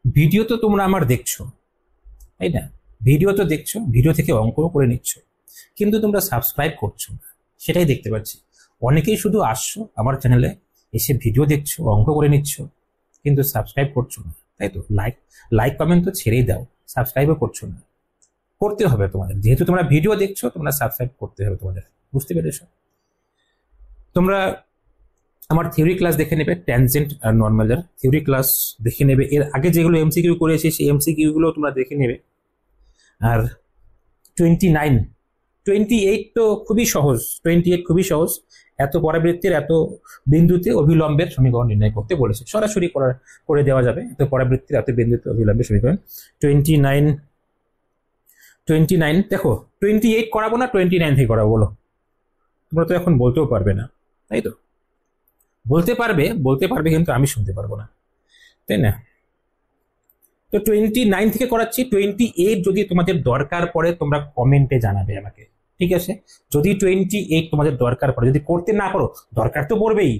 Video তো তোমরা আমার দেখছো, তাই না? ভিডিও তো দেখছো, ভিডিও থেকে অঙ্কও করে নিচ্ছ, কিন্তু তোমরা সাবস্ক্রাইব করছো না, সেটাই দেখতে পাচ্ছি। অনেকেই শুধু আসছো আমার চ্যানেলে, এসে ভিডিও দেখছো, অঙ্ক করে নিচ্ছ, কিন্তু সাবস্ক্রাইব করছো না, তাই তো? লাইক লাইক কমেন্ট তো ছেড়েই দাও, সাবস্ক্রাইবও করছো না। করতে হবে তোমাদের, যেহেতু তোমরা ভিডিও দেখছো, তোমরা সাবস্ক্রাইব করতে হবে তোমাদের, বুঝতে পেরেছো? তোমরা আমার থিওরি ক্লাস দেখে নেবে, ট্যানজেন্ট আর নর্মালের থিওরি ক্লাস দেখে নেবে। এর আগে যেগুলো এমসিকিউ করেছি সেই এমসিকিউ গুলো তোমরা দেখে নেবে। আর 29, 28 তো খুবই সহজ, 28 খুবই সহজ। এত পরাবৃত্তির এত বিন্দুতে অভিলম্বের সমীকরণ নির্ণয় করতে বলেছে, সরাসরি করে দেওয়া যাবে। এত পরাবৃত্তির এত বিন্দুতে অভিলম্বের সমীকরণ। 29 দেখো, 28 করাবো না 29 থেকে করাবো বলো? তোমরা তো এখন বলতেও পারবে না, তাই তো? বলতে পারবে কিন্তু আমি শুনতে পারবো না, তাই না? তো 29 থেকে করাচ্ছি। 28 যদি তোমাদের দরকার পড়ে তোমরা কমেন্টে জানাবে আমাকে, ঠিক আছে? যদি 28 তোমাদের দরকার পড়ে, যদি করতে না পারো, দরকার তো পড়বেই,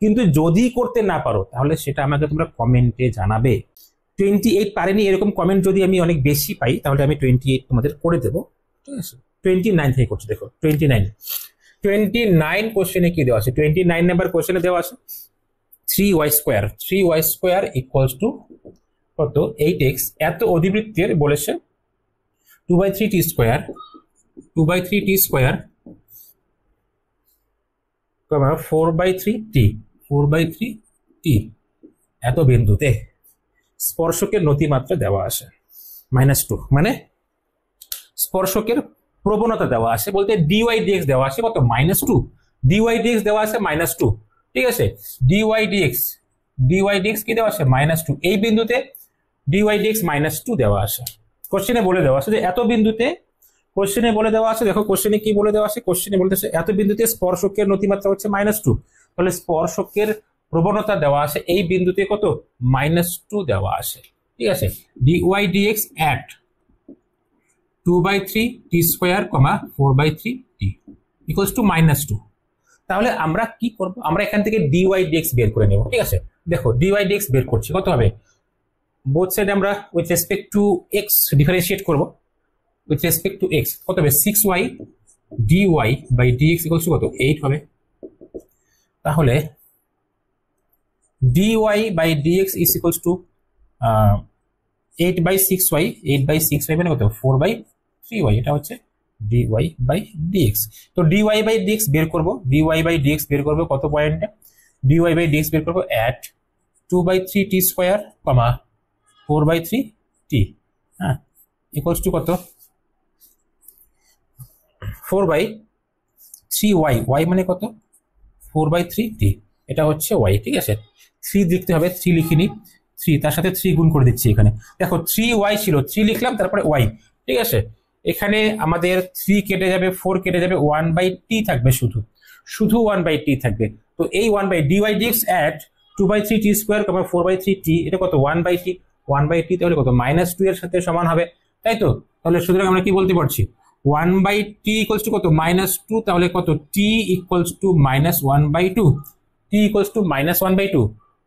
কিন্তু যদি করতে না পারো তাহলে সেটা আমাকে তোমরা কমেন্টে জানাবে। 28 পারেনি এরকম কমেন্ট যদি আমি অনেক বেশি পাই, তাহলে আমি 28 তোমাদের করে দেবো, ঠিক আছে? 29 থেকে করছি। দেখো 29 কোশ্চেনে কি দেওয়া আছে? 29 নাম্বার কোশ্চেনে দেওয়া আছে 3y² ইকুয়ালস টু কত? 8x। এত অধিবৃত্তের বলেছে 2/3t² 4/3t এত বিন্দুতে স্পর্শকের নতিমাত্রা দেওয়া আছে -2, মানে স্পর্শকের প্রবণতা দেওয়া আছে, বলতে dy dx দেওয়া আছে কত? -2। dy dx দেওয়া আছে -2, ঠিক আছে? dy dx কি দেওয়া আছে? -2। এই বিন্দুতে dy dx -2 দেওয়া আছে। কোশ্চেনে বলে দেওয়া আছে যে এত বিন্দুতে, কোশ্চেনে বলে দেওয়া আছে, দেখো কোশ্চেনে কি বলে দেওয়া আছে? কোশ্চেনে বলতেছে এত বিন্দুতে স্পর্শকের নতিমাত্রা হচ্ছে -2, তাহলে স্পর্শকের প্রবণতা দেওয়া আছে এই বিন্দুতে কত? -2 দেওয়া আছে, ঠিক আছে? dy dx at 2/3t², 4/3t equals to -2। তাহলে আমরা কি করব? আমরা এখান থেকে dy dx বের করে নেব, ঠিক আছে? দেখো dy dx বের করছি, কত হবে? বোথ সাইড আমরা with respect to x differentiate করব। উইথ রেসপেক্ট টু x কত হবে? 6y dy by dx equals to কত? 8 হবে। তাহলে dy by dx is equals to 8/6y, 8/6y মানে কত? 4/3y। এটা হচ্ছে dy বাই dx। তো dy বাই dx বের করব, dy বাই dx বের করব কত পয়েন্টে? dy বাই dx বের করব at 2/3t², 4/3t, হ্যাঁ, ইকুয়ালস টু কত? 4/3y, y মানে কত? 4/3t, এটা হচ্ছে y, ঠিক আছে? 3 লিখতে হবে, 3 লিখিনি, 3 তার সাথে 3 গুণ করে দিচ্ছি এখানে। দেখো 3y ছিল, 3 লিখলাম, তারপরে y, ঠিক আছে? এখানে আমাদের 3 কেটে যাবে, 4 কেটে যাবে, 1/t থাকবে, শুধু 1/t থাকবে। তো এই 1/dy dx at 2/3t², 4/3t, এটা কত? 1/t তাহলে কত? -2 এর সাথে সমান হবে, তাই তো? তাহলে সুতরাং আমরা কি বলতে পারছি? 1/t ইকুয়ালস টু কত? -2। তাহলে কত? t equals to -1/2, t equals to -1/2।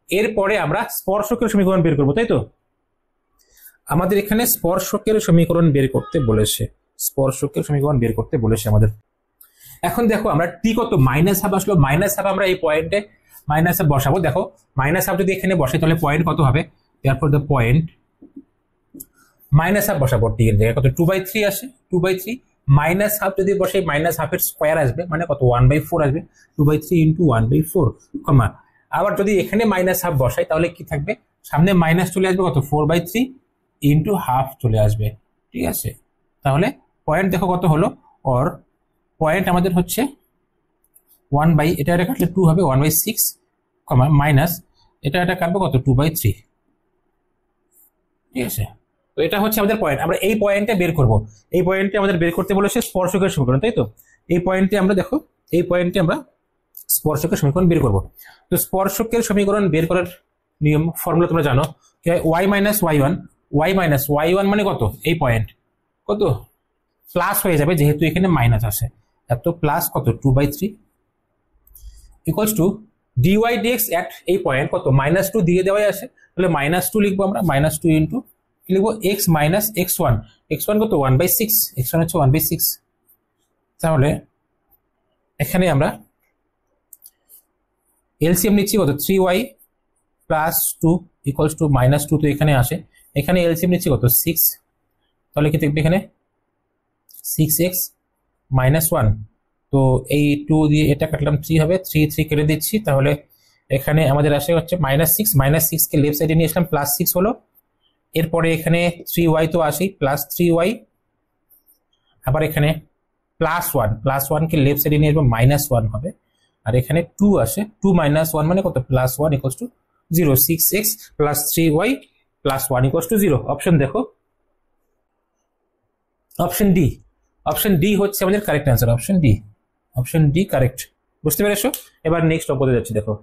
এরপরে আমরা স্পর্শকের সমীকরণ বের করবো, তাই তো? আমাদের এখানে স্পর্শকের সমীকরণ বের করতে বলেছে, আমাদের। এখন দেখো আমরা টি কত? -1/2 আসলো, -1/2 আমরা এই পয়েন্টে -1/2 বসাবো। দেখো -1/2 যদি এখানে বসে তাহলে পয়েন্ট কত হবে? therefore the point -1/2 বসাবো, টি এর জায়গায় কত? 2/3 আসে, 2/3 -1/2 যদি বসে -1/2 এর স্কয়ার আসবে, মানে কত? 1/4 আসবে। 2/3 ইন্টু 1/4, আবার যদি এখানে -1/2 বসাই তাহলে কি থাকবে? সামনে মাইনাস চলে আসবে, কত? 4/3 ইন্টু হাফ চলে আসবে, ঠিক আছে? তাহলে পয়েন্ট দেখো কত হলো? ওর পয়েন্ট আমাদের হচ্ছে 1/, এটা কাটলে 2 হবে, 1/6, মাইনাস এটা কাটবো কত? 2/3, ঠিক আছে? তো এটা হচ্ছে আমাদের পয়েন্ট। আমরা এই পয়েন্টে বের করব, এই পয়েন্টে আমাদের বের করতে বলেছে স্পর্শকের সমীকরণ, তাই তো? এই পয়েন্টে আমরা দেখো, এই পয়েন্টে আমরা স্পর্শকের সমীকরণ বের করব। তো স্পর্শকের সমীকরণ বের করার নিয়ম, ফর্মুলা তোমরা জানো, y মাইনাস y1 মানে কত? এই পয়েন্ট কত? প্লাস হয়ে যাবে, যেহেতু এখানে মাইনাস আছে, এত প্লাস কত? 2/3 equals to dy dx at এই পয়েন্ট কত -2 দিয়ে দেওয়াই আছে, তাহলে -2 লিখবো আমরা, -2 ইন্টু কি লিখবো x মাইনাস x1, x1 কত 1/6, x1 হচ্ছে 1/6। তাহলে এখানে আমরা এলসিএম নিচ্ছি কত 3y প্লাস 2 ইকুয়ালস টু -2, তো এখানে আসে, এখানে এলসিএম নিচ্ছি কত 6, তাহলে কি দেখবে এখানে 6x মাইনাস 1, তো এই 2 দিয়ে এটা কাটলাম 3 হবে, 3 কেটে দিচ্ছি, তাহলে এখানে আমাদের আসে হচ্ছে -6, -6 কে লেফট সাইডে নিয়ে আসলাম, +6 হলো। এরপরে এখানে 3y তো আসেই, +3y, আবার এখানে +1 কে লেফট সাইডে নিয়ে আসবো, -1 হবে, আর এখানে 2 আসে, 2 - 1 মানে কত +1 equals to 0, 6x + 3y + 1 equals to 0। Option দেখো, অপশন ডি হচ্ছে আমাদের correct answer, option D correct. বুঝতে পেরেছো? এবার নেক্সট অঙ্কতে যাচ্ছি, দেখো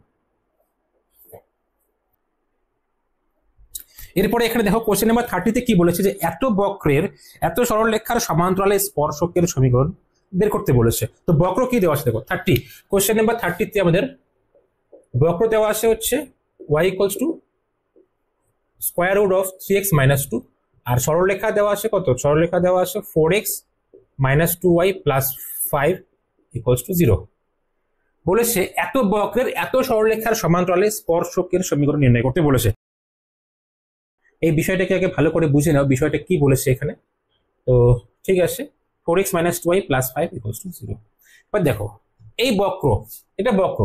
এরপরে এখানে দেখো কোশ্চেন নাম্বার 30 তে কি বলেছে যে এত বক্রের এত সরলরেখার সমান্তরালে স্পর্শকের সমীকরণ বের করতে বলেছে। তো বক্র কি দেওয়া আছে দেখো 30, কোশ্চেন নাম্বার 30 তে আমাদের বক্র দেওয়া আছে হচ্ছে y equals to square root of 3x - 2, আর সরলরেখা দেওয়া আছে কত, সরলরেখা দেওয়া আছে 4x - 2y + 5 ইকুয়ালস টু 0। বলেছে এত বক্রের এত সরলরেখার সমান্তরালে স্পর্শকের সমীকরণ নির্ণয় করতে বলেছে। এই বিষয়টাকে আগে ভালো করে বুঝে নাও, বিষয়টা কি বলেছে এখানে। তো ঠিক আছে, 4x - 2y + 5 ইকুয়ালস টু 0। এবার দেখো এই বক্র, এটা বক্র,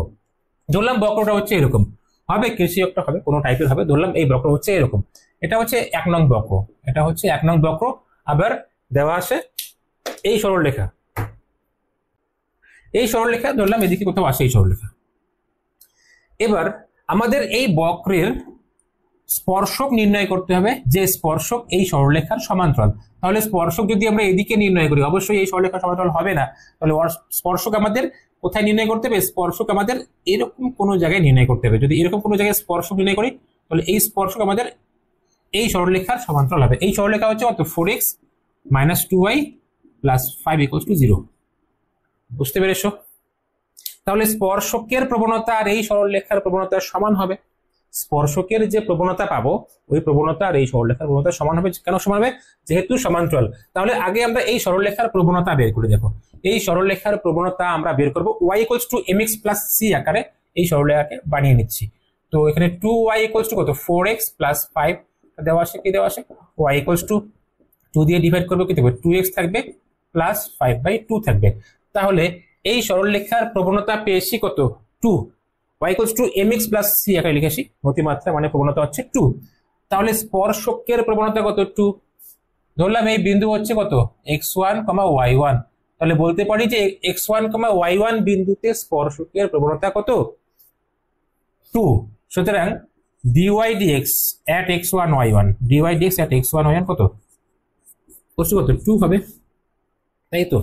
ধরলাম বক্রটা হচ্ছে এরকম হবে, কিছু একটা হবে, কোনো টাইপের হবে, ধরলাম এই বক্র হচ্ছে এরকম, এটা হচ্ছে 1 নং বক্র, এটা হচ্ছে 1 নং বক্র, আবার দেওয়া আছে এই সরলরেখা, ধরলাম এদিকে কোথাও আসে এই সরলরেখা। এবার আমাদের এই বক্রের স্পর্শক নির্ণয় করতে হবে, যে স্পর্শক এই সরলরেখার সমান্তরাল। তাহলে স্পর্শক যদি আমরা এদিকে নির্ণয় করি, অবশ্যই এই সরলরেখার সমান্তরাল হবে না, তাহলে স্পর্শক আমাদের কোথায় নির্ণয় করতে হবে, স্পর্শক আমাদের এরকম কোনো জায়গায় নির্ণয় করতে হবে। যদি এরকম কোনো জায়গায় স্পর্শক নির্ণয় করি, তাহলে এই স্পর্শক আমাদের এই সরলরেখার সমান্তরাল হবে। এই সরলরেখা হচ্ছে কত 4x - 2y + 5 ইকুয়ালস টু 0। বুঝতে পেরেছো? তাহলে স্পর্শকের প্রবণতা আর এই সরলরেখার প্রবণতার সমান হবে। স্পর্শকের যে প্রবণতা পাবো, ওই প্রবণতা আর এই সরলরেখার প্রবণতা সমান হবে। কেন সমান হবে? যেহেতু সমান্তরাল। তাহলে আগে আমরা এই সরলরেখার প্রবণতা বের করে দেখো, এই সরলরেখার প্রবণতা আমরা বের করব y = mx + c আকারে এই সরলরেখাকে বানিয়ে নিচ্ছি। তো এখানে 2y = কত 4x + 5 দেওয়া আছে, কি দেওয়া আছে y = 2 দিয়ে ডিভাইড করবো, কি থাকবে 2x থাকবে প্লাস 5/2 থাকবে। তাহলে এই সরলরেখার প্রবণতা পেয়েছি কত 2, y = mx + c আকারে লিখেছি, গতিমাত্রা মানে প্রবণতা হচ্ছে 2। তাহলে স্পর্শকের প্রবণতা কত 2, ধরলাম এই বিন্দু হচ্ছে কত x1, y1, তাহলে বলতে পারি যে x1, y1 বিন্দুতে স্পর্শকের প্রবণতা কত 2। সুতরাং dy dx at x1 y1, dy dx at x1 y1 কত 2 হবে, তাই তো।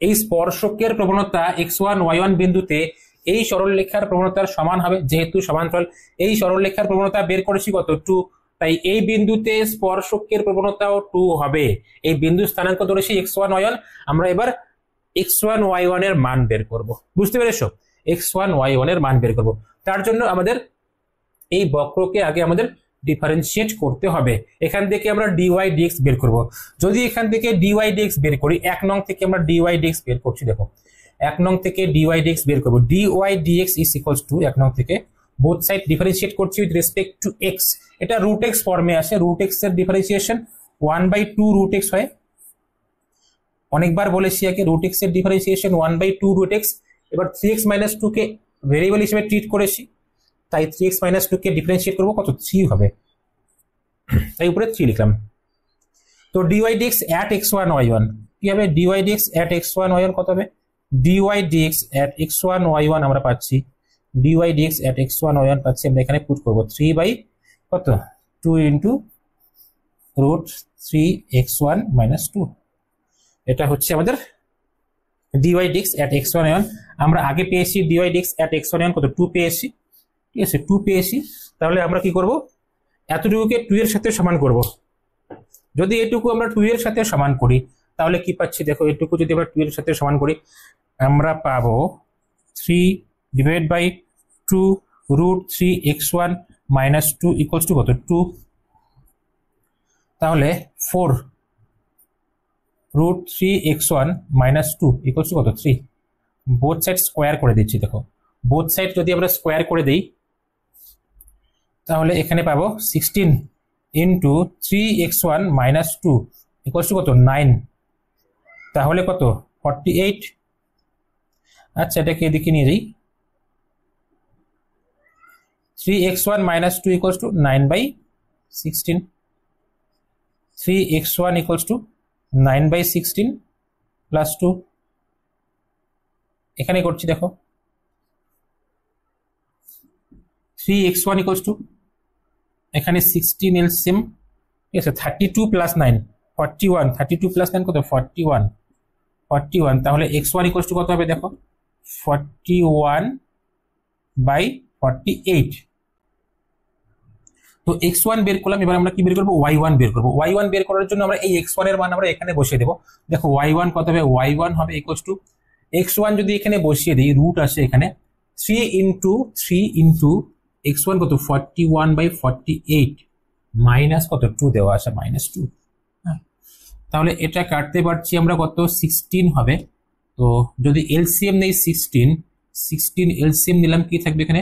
এই স্পর্শকের প্রবণতা x1 y1 বিন্দুতে এই সরলরেখার প্রবণতার সমান হবে, যেহেতু সমান্তরাল। এই সরলরেখার প্রবণতা বের করেছি কত 2, তাই এই বিন্দুতে স্পর্শকের প্রবণতাও 2 হবে। এই বিন্দু স্থানাঙ্ক ধরেছি x1 y1, আমরা এবার x1 y1 এর মান বের করব। বুঝতে পেরেছো? x1 y1 এর মান বের করব। তার জন্য আমাদের এই বক্রকে আগে আমাদের ডিফারেন্সিয়েট করতে হবে। এখান থেকে আমরা dy dx বের করব। যদি এখান থেকে dy dx বের করি, 1 নং থেকে আমরা dy dx বের করছি, দেখো 1 নং থেকে dy dx বের করব, dy dx is equals to 1 নং থেকে বোথ সাইড ডিফারেন্সিয়েট করছি উইথ রেসপেক্ট টু x, এটা √x ফর্মে আসে, √x এর ডিফারেন্সিয়েশন 1/2 √x হয়। অনেকবার বলেছি আগে √x এর ডিফারেন্সিয়েশন 1/2 √x। এবার 3x - 2 কে ভেরিয়েবল হিসেবে ট্রিট করেছি, তাই 3x - 2 কে ডিফারেন্সিয়েট করব, কত 3 হবে, তাই উপরে 3 লিখলাম। তো dy dx at x1 y1 কি হবে, dy dx at x1 y1 কত হবে, dy dx at x1 y1 আমরা পাচ্ছি, dy dx at x1 y1 পাচ্ছি, আমরা এখানে পুট করব 3/2 ইন্টু √3x1 - 2। এটা হচ্ছে আমাদের dy dx at x1 y1। আমরা আগে পেয়েছি dy dx at x1 y1 কত 2 পেয়েছি, ঠিক আছে 2 পেয়েছি। তাহলে আমরা কি করব, এতটুকুকে 2 এর সাথে সমান করব। যদি এটুকু আমরা 2 এর সাথে সমান করি, তাহলে কি পাচ্ছি দেখো, এটুকু যদি আমরা 2 এর সাথে সমান করি, আমরা পাবো 3/2 root 3x1 minus 2 equals to কত 2, তাহলে 4 root 3x1 minus 2 equals to কত 3। বোথ সাইড স্কোয়ার করে দিচ্ছি, দেখো বোথ সাইড যদি আমরা স্কোয়ার করে দিই তাহলে এখানে পাবো 16 into 3x1 minus 2 equals to কত 9, তাহলে কত 48। আচ্ছা এটাকে এদিকে নিয়ে যাই, 3x1 minus 2 equals to 9/16, 3x1 equals to 9/16 plus 2, এখানে করছি দেখো 3x1 equals to এখানে 16 LCM, ঠিক আছে 32 plus 9 41, 32 plus 9 কত 41, তাহলে x1 equals to কত হবে দেখো 41/48। তো x1 বের করলাম, এবার আমরা কি বের করব y1 বের করব। y1 বের করার জন্য আমরা এই x1 এর মান আমরা এখানে বসিয়ে দেব। দেখো y1 কত হবে, y1 হবে ইকুয়ালস টু x1 যদি এখানে বসিয়ে দিই, রুট আছে এখানে 3 ইনটু x1 কত 41/48 মাইনাস কত 2 দেওয়া আছে -2, তাহলে এটা কাটতে পারছি আমরা কত 16 হবে। তো যদি এলসিএম নেই 16 এলসিএম নিলাম কি থাকবে এখানে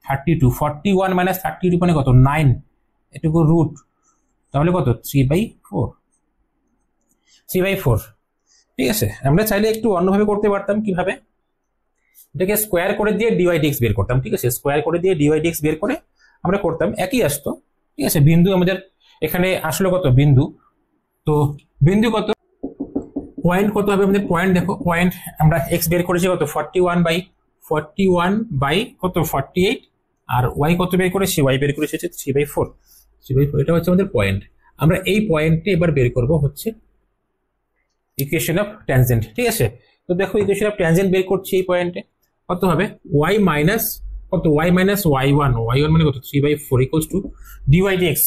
32, 41 মাইনাস 32 মানে কত 9, এটুকু রুট, তাহলে কত 3/4। ঠিক আছে, আমরা চাইলে একটু অন্যভাবে করতে পারতাম, কিভাবে এটাকে স্কোয়ার করে দিয়ে ডিওয়াই/ডিএক্স বের করতাম। ঠিক আছে, স্কোয়ার করে দিয়ে ডিওয়াই/ডিএক্স বের করে আমরা করতাম, একই আসতো। ঠিক আছে, বিন্দু আমাদের এখানে আসলো কত বিন্দু, তো বিন্দু কত পয়েন্ট কত হবে আমাদের পয়েন্ট, দেখো পয়েন্ট আমরা এক্স বের করেছি কত 41 বাই কত 48, আর ওয়াই কত বের করেছি, ওয়াই বের করেছি হচ্ছে 3/4, এটা হচ্ছে আমাদের পয়েন্ট। আমরা এই পয়েন্টে এবার বের করব হচ্ছে ইকুয়েশন অফ ট্যানজেন্ট। ঠিক আছে, তো দেখো ইকুয়েশন অফ ট্যানজেন্ট বের করছি এই পয়েন্টে, কত হবে ওয়াই মাইনাস কত ওয়াই মাইনাস ওয়াই1 মানে কত 3/4 ইকুয়ালস টু ডিওয়াই/ডিএক্স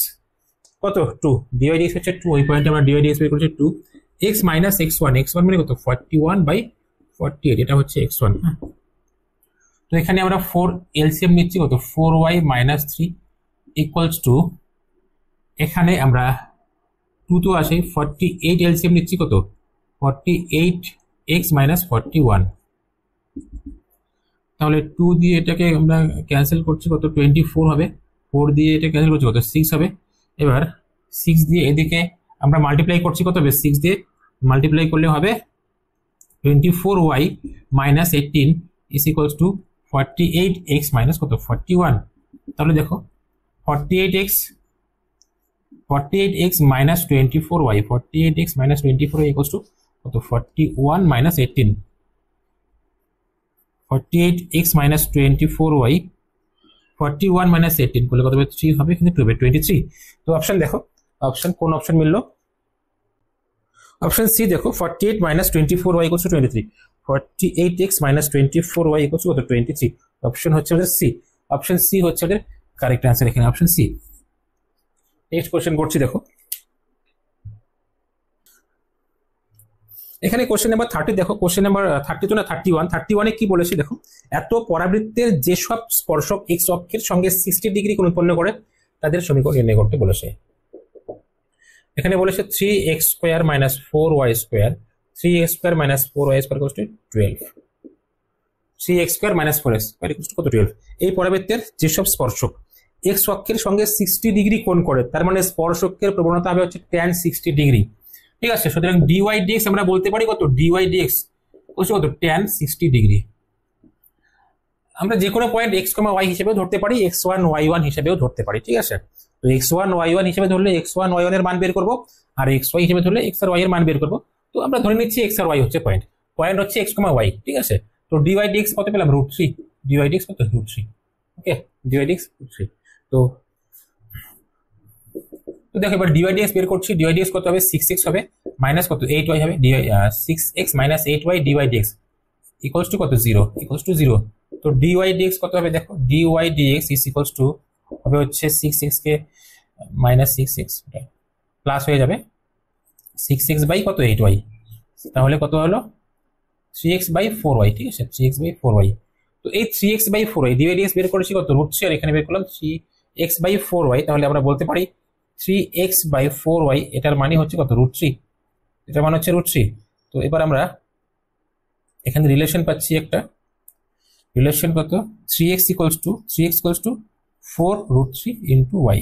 কত 2, ডিওয়াই/ডিএক্স হচ্ছে 2, ওই পয়েন্টে আমরা ডিওয়াই/ডিএক্স বের করেছি 2, x মাইনাস x1 মানে কত 41/48, এটা হচ্ছে x1। তো এখানে আমরা 4 এলসিএম নিচ্ছি কত 4y মাইনাস 3 ইকুয়ালস টু, এখানে আমরা 2 তো আসে 48 এলসিএম নিচ্ছি কত 48x মাইনাস 41, তাহলে 2 দিয়ে এটাকে আমরা ক্যান্সেল করছি কত 24 হবে, 4 দিয়ে এটা ক্যান্সেল করছি কত 6 হবে। এবার 6 দিয়ে এদিকে আমরা মাল্টিপ্লাই করছি কত হবে, 6 দিয়ে মাল্টিপ্লাই করলে হবে 24y minus 18 is equals two 48x minus কত 41, তাহলে দেখো 48x minus 24y, 48x minus 24y equals to কত 41 minus 18, 48x minus 24y 41 minus 18 করলে কত হবে 3 হবে, কিন্তু 2 হবে 23। তো অপশন দেখো, অপশন কোন অপশন মিললো, অপশন সি দেখো 48 minus 24y equals to 23, 48x minus 24y equals to কত 23, অপশন হচ্ছে আমাদের সি, অপশন সি হচ্ছে আমাদের কারেক্ট অ্যান্সার এখানে, অপশন সি। নেক্সট কোশ্চেন করছি, দেখো এখানে কোশ্চেন নাম্বার 30, দেখো কোশ্চেন নাম্বার 32 না 31 কি বলেছি দেখো, এত পরাবৃত্তের যেসব স্পর্শক এক্স অক্ষের সঙ্গে 60 ডিগ্রি কোণ উৎপন্ন করে তাদের সমীকরণ নির্ণয় করতে বলেছে। এখানে বলেছে 3x² minus 4y², 3x² minus 4y² equals to 12, 3x² minus 4x² equals to কত 12। এই পরাবৃত্তের যেসব স্পর্শক এক্স অক্ষের সঙ্গে 60 ডিগ্রি কোণ করে, তার মানে স্পর্শকের প্রবণতা হবে হচ্ছে tan 60 ডিগ্রি। ঠিক আছে, সুতরাং dy/dx আমরা বলতে পারি কত dy/dx হচ্ছে কত tan 60 ডিগ্রি। আমরা যে কোনো পয়েন্ট x, y হিসেবেও ধরতে পারি, x1 y1 হিসেবেও ধরতে পারি। ঠিক আছে, তো x1 y1 হিসেবে ধরলে x1 y1 এর মান বের করব, আর xy হিসেবে ধরলে x আর y এর মান বের করব। তো আমরা ধরে নিচ্ছি x আর y হচ্ছে পয়েন্ট হচ্ছে x, y। ঠিক আছে, তো dy/dx কত পেলাম √3, dy/dx কত √3, ওকে dy/dx √3। তো দেখো এবার dy/dx বের করছি, dy/dx কত হবে 6x হবে মাইনাস কত 8y হবে, 6x minus 8y dy/dx equals to কত 0, ইকুয়ালস টু 0। তো dy/dx কত হবে দেখো, dy/dx ইজ ইকুয়ালস টু হবে হচ্ছে 6x কে মাইনাস 6x প্লাস হয়ে যাবে 6x বাই কত 8y, তাহলে কত হলো 3x বাই 4y। ঠিক আছে, 3x বাই 4y, তো এই 3x/4y ডিভাইড বের করেছি কত √3, আর এখানে বের করলাম 3x/4y। তাহলে আমরা বলতে পারি 3x/4y এটার মানে হচ্ছে কত √3, এটার মানে হচ্ছে √3। তো এবার আমরা এখানে রিলেশন পাচ্ছি, একটা রিলেশন কত 3x = 4√3 ইন্টু y।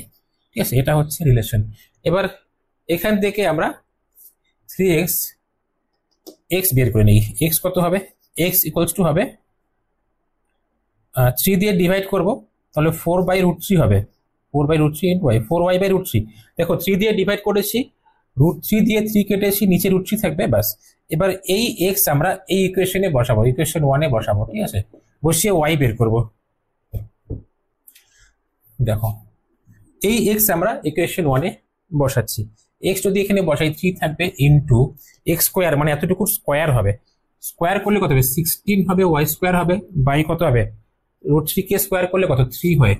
ঠিক আছে, এটা হচ্ছে রিলেশন। এবার এখান থেকে আমরা 3x বের করে নিই। x কত হবে, x = হবে 3 দিয়ে ডিভাইড করব, তাহলে 4/√3 হবে, 4/√3 ইন্টু y, 4y/√3। দেখো 3 দিয়ে ডিভাইড করেছি, √3 দিয়ে 3 কেটেছি, নিচে √3 থাকবে, বাস। এবার এই x আমরা এই ইকুয়েশনে বসাবো, ইকুয়েশন 1 এ বসাবো। ঠিক আছে, বসিয়ে y বের করব। দেখো এই x আমরা ইকুয়েশন 1 এ বসাচ্ছি। x যদি এখানে বসাই 3 থাকবে ইনটু x স্কয়ার, মানে এতটুকু স্কয়ার হবে, স্কয়ার করলে কত হবে 16 হবে, y স্কয়ার হবে, বাই কত হবে √3 কে স্কয়ার করলে কত 3 হয়,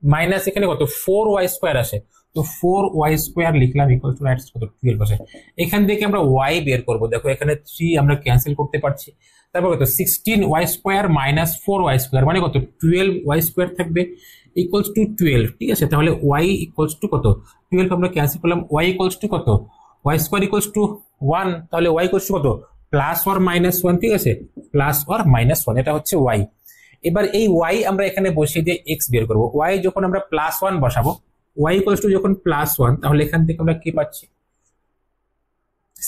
মাইনাস এখানে কত 4y স্কয়ার আসে, তো 4y স্কয়ার লিখলাম ইকুয়াল টু রাইট কত 12 আসে। এখান থেকে আমরা y বের করব। দেখো এখানে 3 আমরা ক্যান্সেল করতে পারছি, তারপর কত 16y square minus 4y square মানে কত 12y স্কয়ার থাকবে ইকুয়ালস টু 12। ঠিক আছে, তাহলে y ইকুয়ালস টু কত 12 আমরা ক্যান্সেল করলাম, y ইকুয়ালস টু কত y স্কয়ার ইকুয়ালস টু 1, তাহলে y ইকুয়ালস টু কত প্লাস অর মাইনাস 1। ঠিক আছে, প্লাস অর মাইনাস 1, এটা হচ্ছে y। এবার এই y আমরা এখানে বসিয়ে দিয়ে x বের করব। y যখন আমরা +1 বসাবো, y ইকুয়ালস টু যখন +1, তাহলে এখান থেকে আমরা কি পাচ্ছি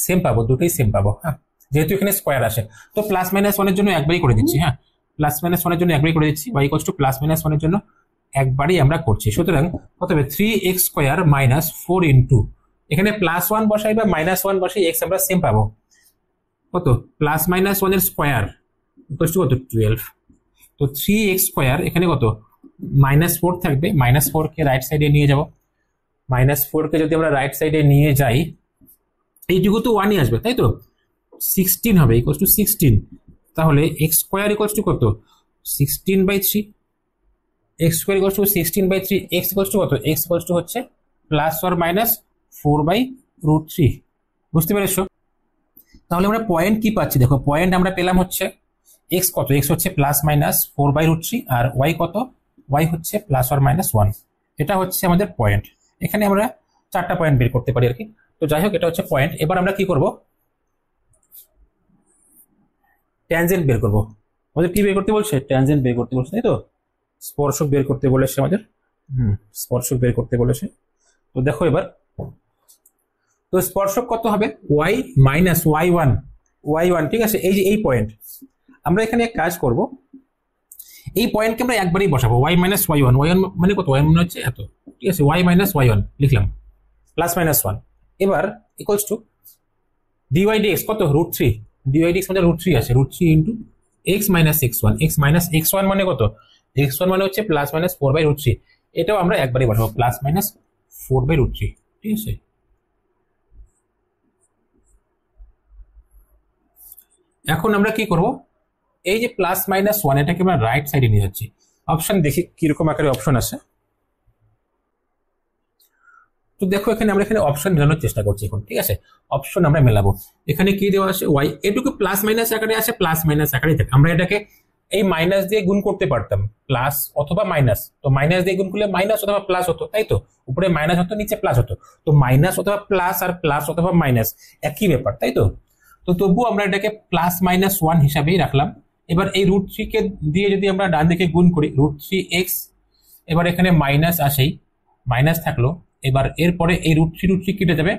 সেম পাবো, দুটোই সেম পাবো। হ্যাঁ, যেহেতু এখানে স্কয়ার আসে, তো +-1 এর জন্য একবারই করে দিচ্ছি। হ্যাঁ, +-1 এর জন্য একবারই করে দিচ্ছি, y ইকুয়ালস টু +-1 এর জন্য একবারই আমরা করছি। সুতরাং কত হবে 3x স্কয়ার মাইনাস 4 ইন্টু, এখানে +1 বসাই বা -1 বসাই x আমরা সেম পাবো, কত +-1 এর স্কয়ার ইকুয়ালস টু কত 12। তো 3x স্কয়ার এখানে কত -4 থাকবে, -4 কে রাইট সাইডে নিয়ে যাব, -4 কে যদি আমরা রাইট সাইডে নিয়ে যাই এইটুকু তো 1ই আসবে, তাই তো 16 হবে ইকুয়ালস টু 16। তাহলে x স্কয়ার ইকুয়ালস টু কত 16/3, x square equals to 16/3, x equals to কত x ইকুয়ালস টু হচ্ছে প্লাস অর মাইনাস 4/√3। বুঝতে পেরেছো? তাহলে আমরা পয়েন্ট কি পাচ্ছি, দেখো পয়েন্ট আমরা পেলাম হচ্ছে x কত, x হচ্ছে +-4/√3, আর y কত, y হচ্ছে +-1। এটা হচ্ছে আমাদের পয়েন্ট। এখানে আমরা 4টা পয়েন্ট বের করতে পারি আর কি। তো যাই হোক, এটা হচ্ছে পয়েন্ট। এবার আমরা কি করব, ট্যানজেন্ট বের করব। আমাদের কি বের করতে বলছে, ট্যানজেন্ট বের করতে বলছে, তাই তো স্পর্শক বের করতে বলেছে আমাদের। স্পর্শক বের করতে বলেছে। তো দেখো এবার, তো স্পর্শক কত হবে y মাইনাস y1। ঠিক আছে, এই যে এই পয়েন্ট, আমরা এখানে এক কাজ করব, এই পয়েন্টকে আমরা একবারই বসাবো, y মাইনাস y1 মানে কত, y মানে হচ্ছে এত। ঠিক আছে, y মাইনাস y1 লিখলাম +-1। এবার ইকুয়ালস টু dy dx কত √3, dy dx মানে √3 আছে, √3 into x minus x1, x minus x1 মানে কত, x1 মানে হচ্ছে +-4/√3। এটাও আমরা একবারই বসাবো +-4/√3। ঠিক আছে, এখন আমরা কি করব, এই যে +-1 এটাকে আমরা রাইট সাইডে নিয়ে যাচ্ছি। অপশন দেখি কিরকম আকারে অপশন আছে। তো দেখো এখানে আমরা এখানে অপশন মেলানোর চেষ্টা করছি এখন। ঠিক আছে, অপশন আমরা মেলাবো। এখানে কি দেওয়া আছে, y এটুকু প্লাস-মাইনাস আকারে আছে, প্লাস-মাইনাস আকারে থাকে। আমরা এটাকে এই মাইনাস দিয়ে গুণ করতে পারতাম, প্লাস অথবা মাইনাস। তো মাইনাস দিয়ে গুণ করলে মাইনাস অথবা প্লাস হতো, তাই তো উপরে মাইনাস হতো, নিচে প্লাস হতো। তো মাইনাস অথবা প্লাস আর প্লাস অথবা মাইনাস একই ব্যাপার, তাই তো। তো তবুও আমরা এটাকে +-1 হিসাবেই রাখলাম। এবার এই √3 কে দিয়ে যদি আমরা ডান দিকে গুণ করি, √3x, এবার এখানে মাইনাস আসেই, মাইনাস থাকলো। এবার এরপরে এই √3 কেটে যাবে,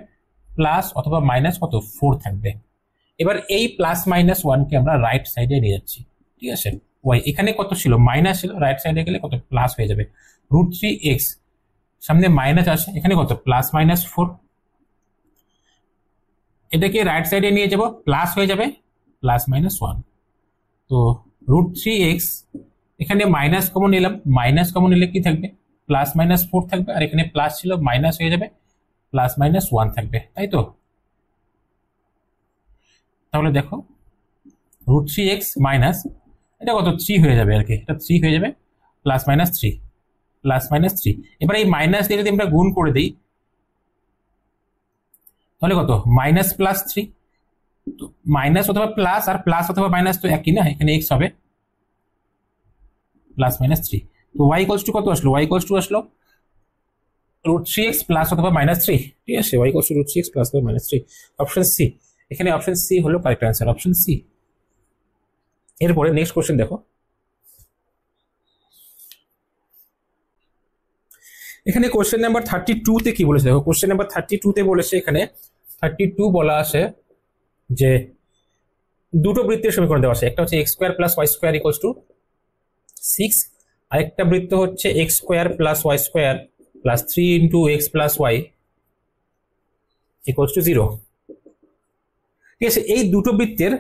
প্লাস অথবা মাইনাস কত 4 থাকবে। এবার এই +-1 কে আমরা রাইট সাইডে নিয়ে যাচ্ছি। ঠিক আছে, y এখানে কত ছিল, মাইনাস ছিল, রাইট সাইডে গেলে কত প্লাস হয়ে যাবে। √3x সামনে মাইনাস আছে, এখানে কত +-4, এটাকে রাইট সাইডে নিয়ে যাব, প্লাস হয়ে যাবে +-1। তো √3x এখানে মাইনাস কমন নিলাম, মাইনাস কমন নিলে কি থাকবে, +-4 থাকবে, আর এখানে প্লাস ছিল মাইনাস হয়ে যাবে, +-1 থাকবে, তাই তো। তাহলে দেখো √3x মাইনাস এটা কত 3 হয়ে যাবে আর কি, এটা 3 হয়ে যাবে, +-3। এবার এই মাইনাস দিয়ে যদি আমরা গুণ করে দিই, তাহলে কত -+3। তো মাইনাস অথবা প্লাস, আর প্লাস অথবা মাইনাস তো একই না, এখানে x হবে। Plus minus 3। তো y ইকুয়ালস টু কত আসলো? y ইকুয়ালস টু আসলো √3x প্লাস অথবা -3। ঠিক আছে, y equals two √3x plus অথবা -3। অপশন সি, এখানে অপশন সি হলো কারেক্ট অ্যান্সার, অপশন সি। এরপরে নেক্সট কোশ্চেন দেখো, এখানে কোশ্চেন নাম্বার 32 তে কি বলেছে দেখো। কোশ্চেন নাম্বার 32 তে বলেছে, এখানে 32 বলা আছে যে দুটো বৃত্তের সমীকরণ দেওয়া আছে। একটা হচ্ছে x² + y² = 6, আরেকটা বৃত্ত হচ্ছে x² + y² + 3 × x + y = 0। ঠিক আছে, এই দুটো বৃত্তের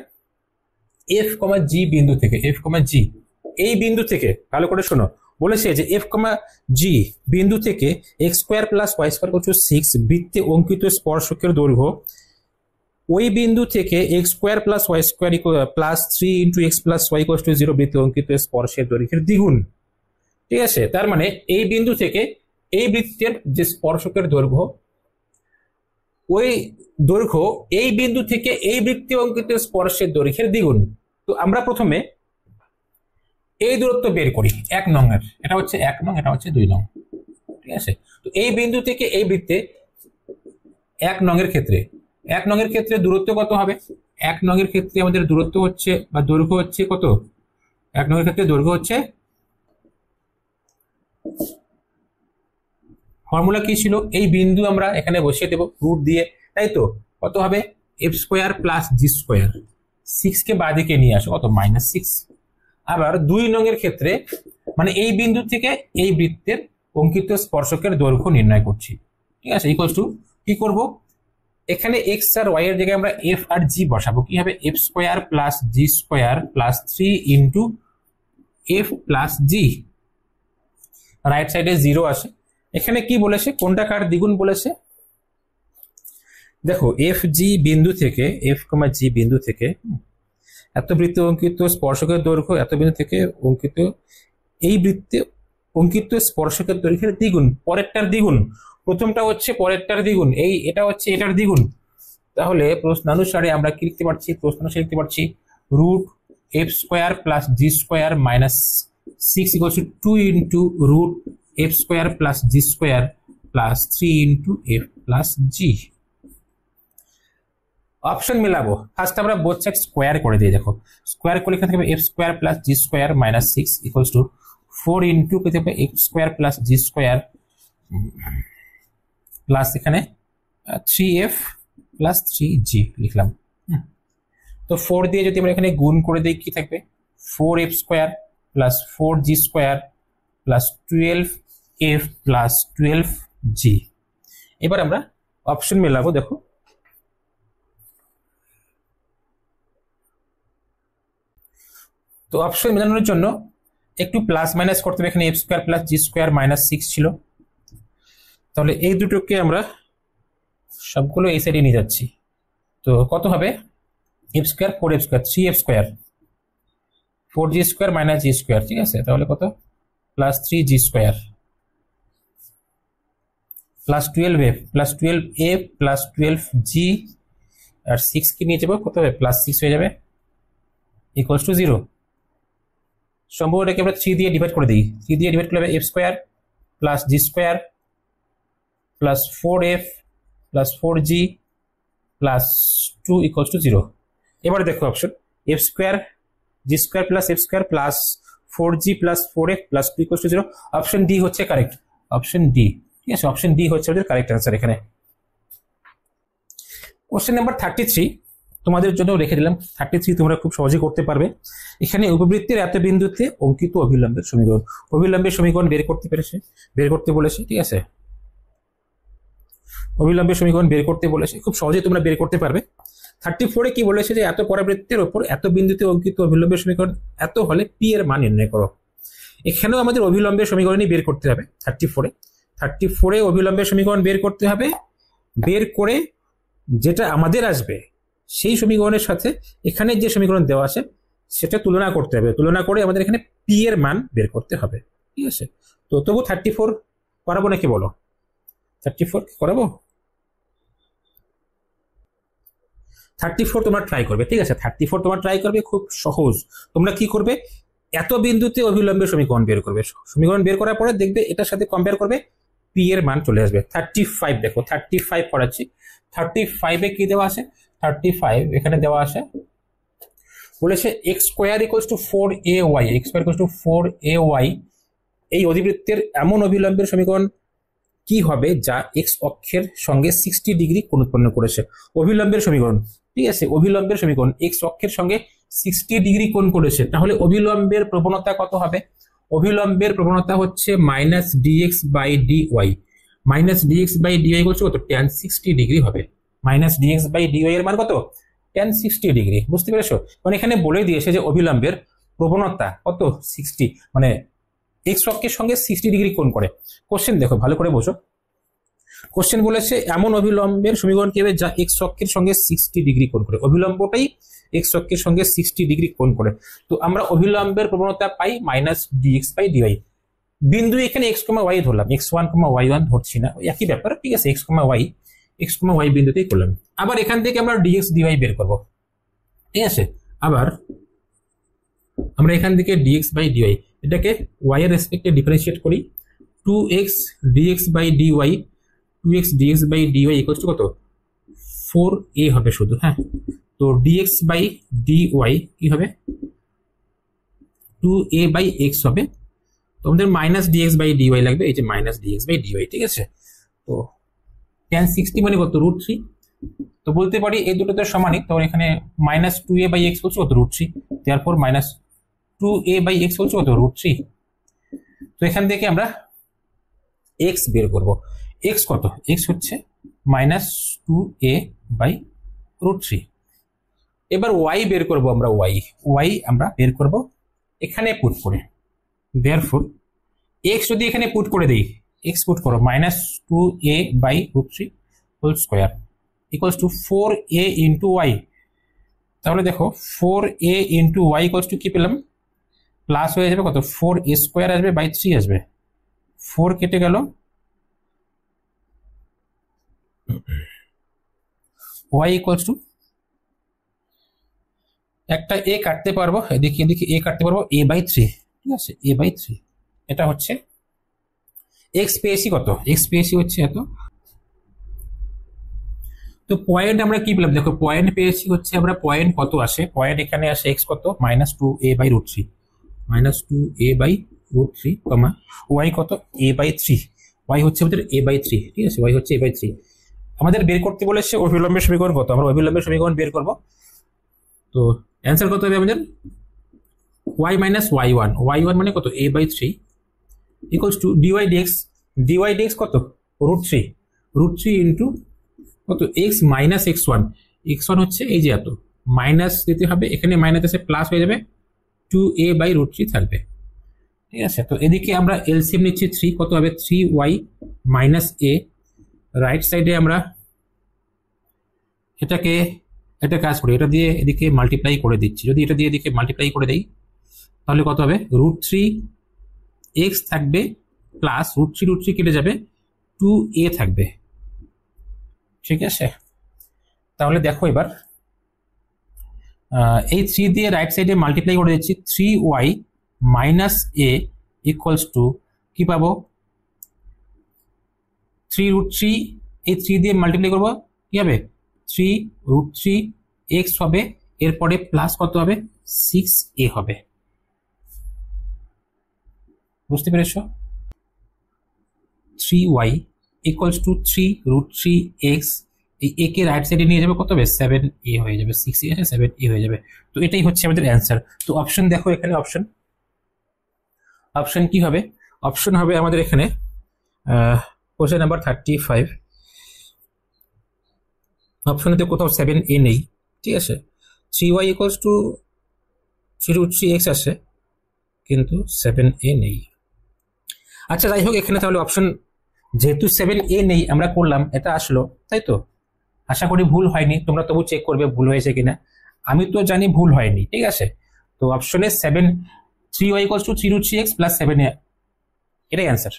f, g বিন্দু থেকে, f, g এই বিন্দু থেকে ভালো করে শোনো, বলেছে যে f, g বিন্দু থেকে x² + y² = 6 বৃত্তে অঙ্কিত স্পর্শকের দৈর্ঘ্য ওই বিন্দু থেকে x² + y² + 3 × x + y = 0 বৃত্তে অঙ্কিত স্পর্শের দৈর্ঘ্যের দ্বিগুণ। ঠিক আছে, তার মানে এই বিন্দু থেকে এই বৃত্তের যে স্পর্শকের দৈর্ঘ্য, ওই দৈর্ঘ্য এই বিন্দু থেকে এই বৃত্তে অঙ্কিত স্পর্শের দৈর্ঘ্যের দ্বিগুণ। তো আমরা প্রথমে এই দূরত্ব বের করি 1 নং এর, এটা হচ্ছে 1 নং, এটা হচ্ছে 2 নং। ঠিক আছে, তো এই বিন্দু থেকে এই বৃত্তে 1 নং এর ক্ষেত্রে, 1 নং এর ক্ষেত্রে দূরত্ব কত হবে? 1 নং এর ক্ষেত্রে আমাদের দূরত্ব হচ্ছে বা দৈর্ঘ্য হচ্ছে কত? 1 নং এর ক্ষেত্রে দৈর্ঘ্য হচ্ছে, ফর্মুলা কি ছিল? এই বিন্দু আমরা এখানে বসিয়ে দেব রুট দিয়ে, তাই তো? কত হবে? f² + g²। 6 কে বাদিকে নিয়ে আসো, কত? -6। আবার 2 নং এর ক্ষেত্রে মানে এই বিন্দু থেকে এই বৃত্তের অঙ্কিত স্পর্শকের দৈর্ঘ্য নির্ণয় করছি। ঠিক আছে, ইকুয়ালস টু কি করব? এখানে x আর y এর জায়গায় আমরা f আর g বসাবো। কি হবে? f² + g² + 3 × f + g। Right সাইডে 0 আসে। এখানে কি বলেছে? কোনটা কার দ্বিগুণ বলেছে? দেখো, f, g বিন্দু থেকে, f, g বিন্দু থেকে এত বৃত্তে অঙ্কিত স্পর্শকের দৈর্ঘ্য এত বিন্দু থেকে অঙ্কিত এই বৃত্তে অঙ্কিত স্পর্শকের দৈর্ঘ্যের দ্বিগুণ, পরেরটার দ্বিগুণ। প্রথমটা হচ্ছে পরেরটার দ্বিগুণ, এটা হচ্ছে এটার দ্বিগুণ। তাহলে প্রশ্নানুসারে আমরা কি লিখতে পারছি? প্রশ্নানুসারে লিখতে পারছি √f² + g² - 6 = 2 × √f² + g² + 3 × f + g। Option মিলাবো। First আমরা বোথ সাইড স্কোয়ার করে দিই। দেখো, স্কোয়ার করলে এখানে থাকবে f² + g² - 6 = 4 × পেতে হবে f² + g² প্লাস এখানে 3f + 3g লিখলাম। তো 4 দিয়ে যদি আমরা এখানে গুণ করে দিই, কি থাকবে? 4f² + 4g² + 12f + 12g। এবার আমরা অপশন মেলাবো। দেখো, তো অপশন মেলানোর জন্য একটু প্লাস মাইনাস করতে হবে। এখানে f² + g² - 6 ছিল, তাহলে এই দুটোকে আমরা সবগুলো এই সাইডে নিয়ে যাচ্ছি। তো কত হবে? f², 4f², 3f² 4g² - g²। ঠিক আছে, তাহলে কত? +3g² +12f + 12g আর 6 কে নিয়ে যাবো, কত হবে? +6 হয়ে যাবে, = 0। সম্ভব এটাকে আমরা 3 দিয়ে ডিভাইড করে দিই। 3 দিয়ে ডিভাইড করলে হবে f² + g² + 4f + 4g + 2 = 0। এবার দেখো option f² g² + f² + 4g + 4f + 2 = 0। Option D হচ্ছে কারেক্ট, অপশন ডি। ঠিক আছে, অপশন ডি হচ্ছে আমাদের কারেক্ট অ্যান্সার এখানে। কোশ্চেন নাম্বার 33 তোমাদের জন্য রেখে দিলাম। 33 তোমরা খুব সহজে করতে পারবে। এখানে উপবৃত্তের এত বিন্দুতে অঙ্কিত অভিলম্বের সমীকরণ, অভিলম্বের সমীকরণ বের করতে বলেছে। ঠিক আছে, অভিলম্বের সমীকরণ বের করতে বলেছে, খুব সহজে তোমরা বের করতে পারবে। 34-এ কি বলেছে? যে এত পরাবৃত্তের উপর এত বিন্দুতে অঙ্কিত অভিলম্বের সমীকরণ এত হলে পি এর মান নির্ণয় করো। এখানেও আমাদের অভিলম্বের সমীকরণই বের করতে হবে। 34-এ অভিলম্বের সমীকরণ বের করতে হবে। বের করে যেটা আমাদের আসবে সেই সমীকরণের সাথে এখানে যে সমীকরণ দেওয়া আছে সেটা তুলনা করতে হবে। তুলনা করে আমাদের এখানে পি এর মান বের করতে হবে। ঠিক আছে, তো তবু 34 করাবো নাকি বলো? 34 করাবো? 34 তোমরা ট্রাই করবে। ঠিক আছে, 34 তোমরা ট্রাই করবে, খুব সহজ। তোমরা কি করবে? এত বিন্দুতে অভিলম্বের সমীকরণ বের করবে। সমীকরণ বের করার পরে দেখবে এটার সাথে কম্পেয়ার করবে, পি এর মান চলে আসবে 35। দেখো 35 করাচ্ছি, 35 এ কি দেওয়া আছে, 35 এখানে দেওয়া আছে, বলেছে x square equals two 4ay, x square equals two 4ay এই অধিবৃত্তের এমন অভিলম্বের সমীকরণ কি হবে যা এক্স অক্ষের সঙ্গে 60 ডিগ্রি কোণ উৎপন্ন করেছে। অভিলম্বের সমীকরণ, ঠিক আছে, অভিলম্বের সমীকরণ এক্স অক্ষের সঙ্গে 60 ডিগ্রি কোণ করেছে, তাহলে অভিলম্বের প্রবণতা কত হবে? অভিলম্বের প্রবণতা হচ্ছে minus dx by dy, minus dx by dy কত, tan 60 ডিগ্রি হবে। মাইনাস ডিএক্স বাই ডিওয়াই এর মান কত, tan 60 ডিগ্রি। বুঝতে পেরেছো? মানে এখানে বলে দিয়েছে যে অভিলম্বের প্রবণতা কত, 60, মানে এক্স অক্ষের সঙ্গে 60 ডিগ্রি কোণ করে। কোশ্চেন দেখো ভালো করে বোঝো, কোশ্চেন বলেছে এমন অভিলম্বের সমীকরণ কি হবে যা এক্স অক্ষের সঙ্গে 60 ডিগ্রি কোণ করে, অভিলম্বটাই এক্স অক্ষের সঙ্গে 60 ডিগ্রি কোণ করে। তো আমরা অভিলম্বের প্রবণতা পাই মাইনাস ডিএক্স বাই ডিওয়াই। বিন্দু এখানে এক্স কমা ওয়াই ধরলাম, x1 y1 ধরছি না, একই ব্যাপার, ঠিক আছে, এক্স কমা ওয়াই বিন্দুতেই করলাম। আবার এখান থেকে আমরা ডিএক্স ডিওয়াই বের করব, ঠিক আছে। আবার আমরা এখান থেকে ডিএক্স বাই ডিওয়াই এটাকে ওয়াই এর রেসপেক্টে ডিফারেন্সিয়েট করি, 2x dx by dy, 2x dx by dy equals to কত, 4a হবে শুধু, হ্যাঁ। তো dx বাই ডিওয়াই কি হবে, 2a বাই x হবে। তো আমাদের মাইনাস ডিএক্স বাই ডিওয়াই লাগবে, এই যে মাইনাস ডিএক্স বাই ডিওয়াই, ঠিক আছে। তো tan 60 মানে কত, √3। তো বলতে পারি এই দুটো তো সমানই, তো এখানে মাইনাস 2a বাই এক্স বলছে কত, √3, তারপর মাইনাস 2a বাই এক্স বলছে কত, √3। তো এখান থেকে আমরা এক্স বের করব, এক্স কত, এক্স হচ্ছে মাইনাস 2a বাই √3। এবার ওয়াই বের করব আমরা, ওয়াই আমরা বের করব এখানে পুট করে, therefore x যদি এখানে পুট করে দেই, x পুট করো minus 2a by √3 whole square equals to 4a into y. তাহলে দেখো 4a into Y equals to কি পেলাম, প্লাস হয়ে যাবে কত, 4a স্কোয়ার আসবে বাই 3 আসবে, 4 কেটে গেল, ওয়াই ইকুয়ালস টু একটা a কাটতে পারবো, এদিকে এদিকে a কাটতে পারবো, a বাই 3, ঠিক আছে, a বাই 3। এটা হচ্ছে এক্স পেয়েছি কত, এক্স পেয়েছি হচ্ছে এত। তো পয়েন্ট আমরা কি পেলাম, দেখো পয়েন্ট পেয়েছি হচ্ছে আমরা, পয়েন্ট কত আসে, পয়েন্ট এখানে আসে এক্স কত, minus 2a by √3, minus 2a by √3, comma y কত, a বাই 3, ওয়াই হচ্ছে আমাদের a বাই 3, ঠিক আছে, ওয়াই হচ্ছে a বাই 3। আমাদের বের করতে বলেছে অভিলম্বের সমীকরণ কত, আমরা অভিলম্বের সমীকরণ বের করব। তো অ্যান্সার কত হবে আমাদের, y মাইনাস y1 মানে কত, a by 3 equals to dy dx কত, √3 ইন্টু কত, x মাইনাস x1 হচ্ছে এই যে এত, মাইনাস দিতে হবে, এখানে মাইনাস এসে প্লাস হয়ে যাবে, 2a বাই √3 থাকবে, ঠিক আছে। তো এদিকে আমরা এলসিএম নিচ্ছি 3, কত হবে, 3y মাইনাস a। রাইট সাইডে আমরা এটাকে একটা কাজ করি, এটা দিয়ে এদিকে মাল্টিপ্লাই করে দিচ্ছি, যদি এটা দিয়ে এদিকে মাল্টিপ্লাই করে দেই তাহলে কত হবে, √3x থাকবে প্লাস √3 কেটে যাবে, 2a থাকবে, ঠিক আছে। তাহলে দেখো এবার এই 3 দিয়ে রাইট সাইডে মাল্টিপ্লাই করে দিচ্ছি, 3y minus a equals to কি পাবো, 3√3, এই 3 দিয়ে মাল্টিপ্লাই করবো কি হবে, 3√3x হবে, এরপরে প্লাস কত হবে, 6a হবে। বুঝতে পেরেছো, 3y ইকুয়ালস টু 3√3x, এই a কে রাইট সাইডে নিয়ে যাবে, কত হবে, 7a হয়ে যাবে, 6a আছে 7a হয়ে যাবে। তো এটাই হচ্ছে আমাদের অ্যান্সার। তো অপশন দেখো এখানে, অপশন কি হবে, অপশন হবে আমাদের এখানে কোশ্চেন নাম্বার 35, অপশনেতে কোথাও 7a নেই, ঠিক আছে। 3y ইকুয়ালস টু 3√3x আসে, কিন্তু 7a নেই। আচ্ছা যাই হোক, এখানে তাহলে অপশন যেহেতু 7a নেই আমরা করলাম, এটা আসলো, তাই তো, আশা করি ভুল হয়নি, তোমরা তবু চেক করবে ভুল হয়েছে কিনা, আমি তো জানি ভুল হয়নি, ঠিক আছে। তো অপশনে 3y equals to 3√3x plus 7a, এটাই অ্যান্সার।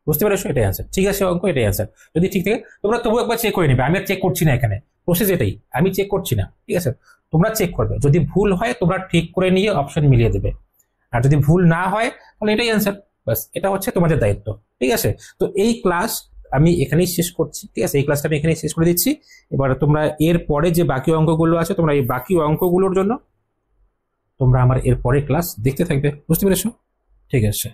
বুঝতে পেরেছো, এটাই অ্যান্সার, ঠিক আছে অঙ্ক, এটাই অ্যান্সার। যদি ঠিক থাকে তোমরা তবু একবার চেক করে নেবে, আমি আর চেক করছি না, এখানে প্রসেস এটাই, আমি চেক করছি না, ঠিক আছে, তোমরা চেক করবে, যদি ভুল হয় তোমরা ঠিক করে নিয়ে অপশন মিলিয়ে দেবে। আর যদি ভুল না হয় তাহলে এটাই অ্যান্সার। বাস, এটা হচ্ছে তোমাদের দায়িত্ব। ঠিক আছে, তো এই ক্লাস আমি এখানেই শেষ করছি। ঠিক আছে, এই ক্লাসটা আমি এখানেই শেষ করে দিচ্ছি। এবার তোমরা এর পরে যে বাকি অঙ্কগুলো আছে, তোমরা এই বাকি অঙ্কগুলোর জন্য তোমরা আমার এর পরে ক্লাস দেখতে থাকবে। বুঝতে পেরেছো? ঠিক আছে।